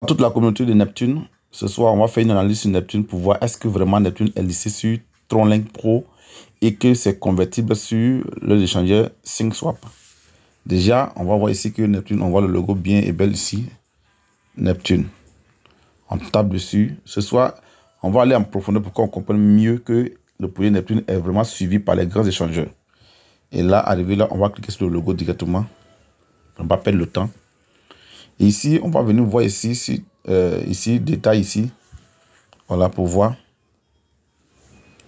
Toute la communauté de Neptune, ce soir, on va faire une analyse sur Neptune pour voir est-ce que vraiment Neptune est listé sur TronLink Pro et que c'est convertible sur l'échangeur SyncSwap. Déjà, on va voir ici que Neptune, on voit le logo bien et belle ici. Neptune. On tape dessus. Ce soir, on va aller en profondeur pour qu'on comprenne mieux que le projet Neptune est vraiment suivi par les grands échangeurs. Et là, arrivé là, on va cliquer sur le logo directement. On va perdre le temps. Et ici, on va venir voir ici, ici, détail ici. Voilà, pour voir.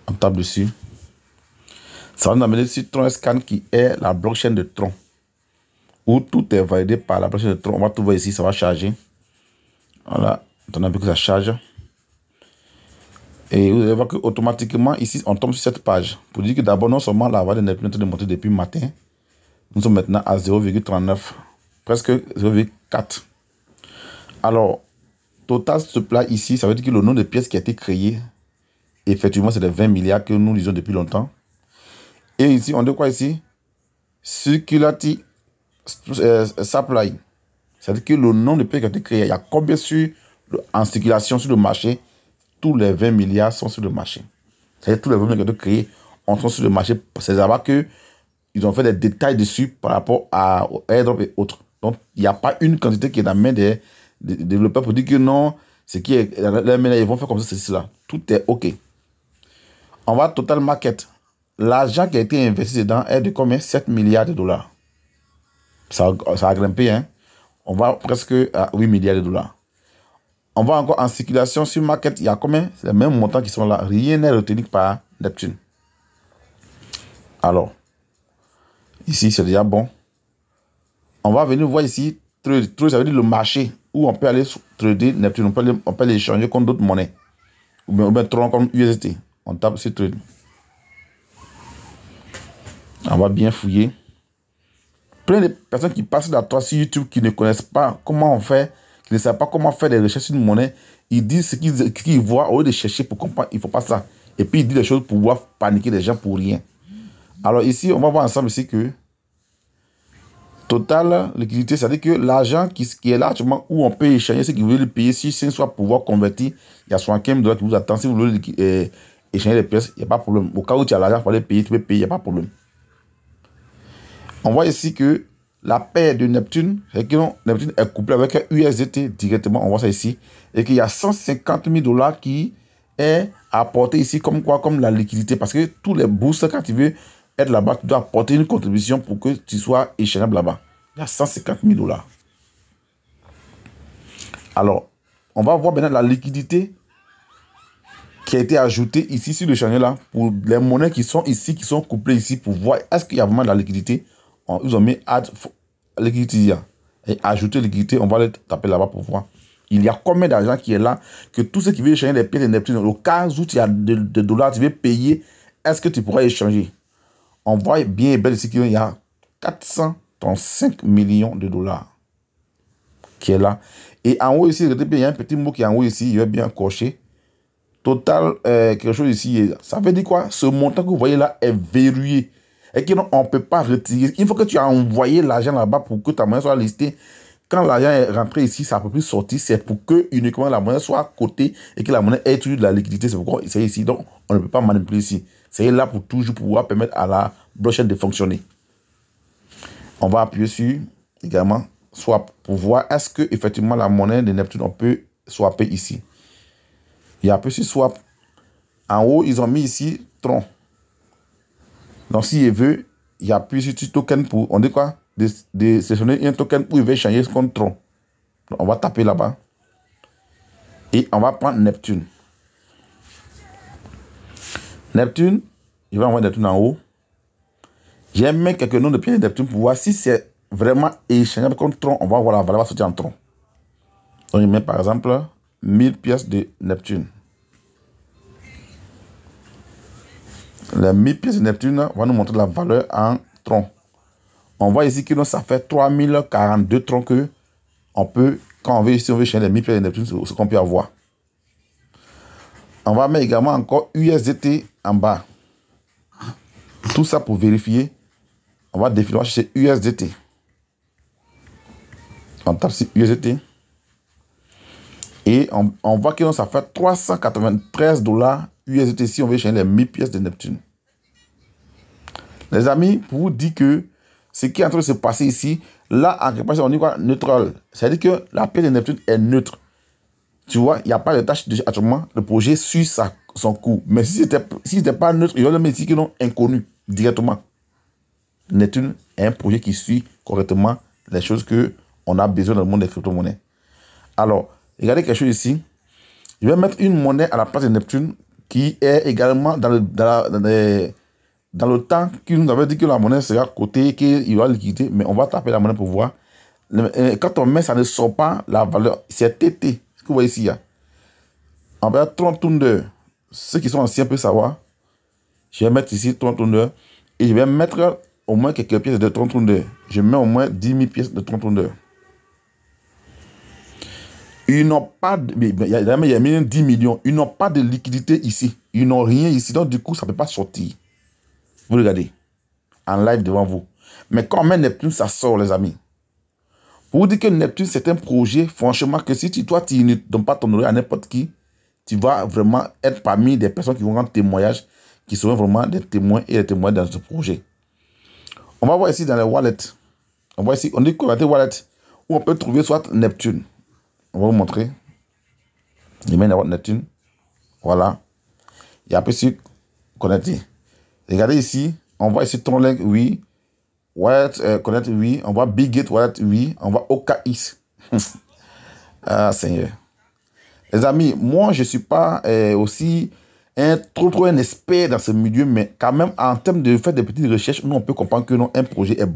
On tape dessus. Ça va nous amener sur TronScan qui est la blockchain de Tron. Où tout est validé par la blockchain de Tron. On va tout voir ici, ça va charger. Voilà, attendez un peu que ça charge. Et vous allez voir qu'automatiquement, ici, on tombe sur cette page. Pour dire que d'abord, non seulement la valeur de Neptune est en train de monter depuis le matin. Nous sommes maintenant à 0,39. Presque 0,4. Alors, total supply ici, ça veut dire que le nombre de pièces qui a été créé, effectivement, c'est les 20 milliards que nous lisons depuis longtemps. Et ici, on dit quoi ici? Circularity supply. C'est-à-dire que le nombre de pièces qui a été créé, il y a combien en circulation sur le marché? Tous les 20 milliards sont sur le marché. C'est-à-dire tous les 20 milliards qui ont été créés sont sur le marché. C'est là-bas qu'ils ont fait des détails dessus par rapport à airdrop et autres. Donc, il n'y a pas une quantité qui est dans la main des développeurs pour dire que non, ce qui est dans la main, ils vont faire comme ça, c'est cela. Tout est OK. On va total market. L'argent qui a été investi dedans est de combien? 7 milliards de dollars. Ça a grimpé, hein? On va presque à 8 milliards de dollars. On va encore en circulation sur market. Il y a combien? C'est les mêmes montants qui sont là. Rien n'est retenu par Neptune. Alors, ici, c'est déjà bon. On va venir voir ici, trade, ça veut dire le marché où on peut aller trader Neptune. On peut aller échanger contre d'autres monnaies. Ou bien Tron comme USDT. On tape sur trade. On va bien fouiller. Plein de personnes qui passent là toi sur YouTube qui ne connaissent pas comment on fait, qui ne savent pas comment faire des recherches sur une monnaie. Ils disent ce qu'ils voient au lieu de chercher pour comprendre. Il ne faut pas ça. Et puis ils disent des choses pour pouvoir paniquer les gens pour rien. Alors ici, on va voir ensemble ici que total liquidité, c'est-à-dire que l'argent qui est là actuellement où on peut échanger, ce qui veut le payer, si c'est soit pouvoir convertir, il y a 75 $ qui vous attend. Si vous voulez échanger les pièces, il n'y a pas de problème. Au cas où tu as l'argent pour aller payer, tu peux payer, il n'y a pas de problème. On voit ici que la paire de Neptune, c'est que Neptune est couplé avec un USDT directement, on voit ça ici, et qu'il y a 150 000 $ qui est apporté ici comme quoi, comme la liquidité, parce que tous les bourses, quand tu veux être là-bas, tu dois apporter une contribution pour que tu sois échangeable là-bas. Il y a 150 000 $. Alors, on va voir maintenant la liquidité qui a été ajoutée ici sur le channel là, pour les monnaies qui sont ici, qui sont couplées ici, pour voir est-ce qu'il y a vraiment de la liquidité. Ils ont mis add liquidity et ajouter liquidité. On va le taper là-bas pour voir. Il y a combien d'argent qui est là que tous ceux qui veulent échanger des pièces de Neptune, au cas où tu as des dollars, tu veux payer, est-ce que tu pourras échanger? On voit bien et belle ici qu'il y a 435 millions de dollars qui est là. Et en haut ici, il y a un petit mot qui est en haut ici, il est bien coché. Total, quelque chose ici. Ça veut dire quoi? Ce montant que vous voyez là est verrouillé. Et qu'on ne peut pas retirer. Il faut que tu aies envoyé l'argent là-bas pour que ta monnaie soit listée. Quand l'argent est rentré ici, ça ne peut plus sortir. C'est pour que uniquement la monnaie soit cotée et que la monnaie ait toujours de la liquidité. C'est pourquoi c'est ici. Donc, on ne peut pas manipuler ici. C'est là pour toujours pouvoir permettre à la blockchain de fonctionner. On va appuyer sur également swap pour voir est-ce que effectivement la monnaie de Neptune, on peut swapper ici. Il y a un peu sur swap. En haut, ils ont mis ici Tron. Donc, s'il veut, il appuie sur ce token pour, on dit quoi? De sélectionner un token pour il veut changer contre Tron. Donc, on va taper là-bas. Et on va prendre Neptune. Neptune, je vais envoyer Neptune en haut. J'ai mis quelques noms de pièces de Neptune pour voir si c'est vraiment échangeable contre Tron. On va voir la valeur va sortir en Tron. Donc, je mets par exemple 1000 pièces de Neptune. Les 1000 pièces de Neptune vont nous montrer la valeur en tronc. On voit ici que ça fait 3042 troncs que on peut, quand on veut, si on veut changer les 1000 pièces de Neptune, c'est ce qu'on peut avoir. On va mettre également encore USDT en bas. Tout ça pour vérifier. On va définir, on va chercher USDT. On tape sur USDT. Et on voit que ça fait 393 dollars USDT si on veut changer les 1000 pièces de Neptune. Les amis, pour vous dire que ce qui est en train de se passer ici, là, en quelque part, on dit quoi? Neutral. C'est-à-dire que la pièce de Neptune est neutre. Tu vois, il n'y a pas de tâche actuellement. Le projet suit son cours. Mais si ce n'était pas neutre, il y aurait même ici que non inconnu directement. Neptune est un projet qui suit correctement les choses qu'on a besoin dans le monde des crypto-monnaies. Alors, regardez quelque chose ici. Je vais mettre une monnaie à la place de Neptune qui est également dans le temps qu'il nous avait dit que la monnaie sera cotée, qu'il y aura liquidité, mais on va taper la monnaie pour voir. Quand on met, ça ne sort pas la valeur. C'est TT. Ce que vous voyez ici. On va mettre 30 tourneurs. Ceux qui sont anciens peuvent savoir. Je vais mettre ici 30 tourneurs. Et je vais mettre au moins quelques pièces de 30 tourneurs. Je mets au moins 10 000 pièces de 30 tourneurs. Ils n'ont pas de... Il y a même 10 millions. Ils n'ont pas de liquidité ici. Ils n'ont rien ici. Donc, du coup, ça ne peut pas sortir. Vous regardez. En live devant vous. Mais quand on met Neptune, ça sort, les amis. Pour vous dire que Neptune, c'est un projet, franchement, que si toi, tu ne donnes pas ton oreille à n'importe qui, tu vas vraiment être parmi des personnes qui vont rendre témoignage, qui seront vraiment des témoins et des témoins dans ce projet. On va voir ici dans les wallets. On voit ici, on dit connecter wallet, où on peut trouver soit Neptune. On va vous montrer. Je mets Neptune. Voilà. Et après, ici, connecter. Regardez ici. On voit ici Tronlink, oui. Wallet, connect, oui. On voit Biggate Wallet, oui. On voit OKX. Ah, Seigneur. Les amis, moi, je ne suis pas aussi trop un expert dans ce milieu, mais quand même, en termes de faire des petites recherches, nous, on peut comprendre que non, un projet est bon.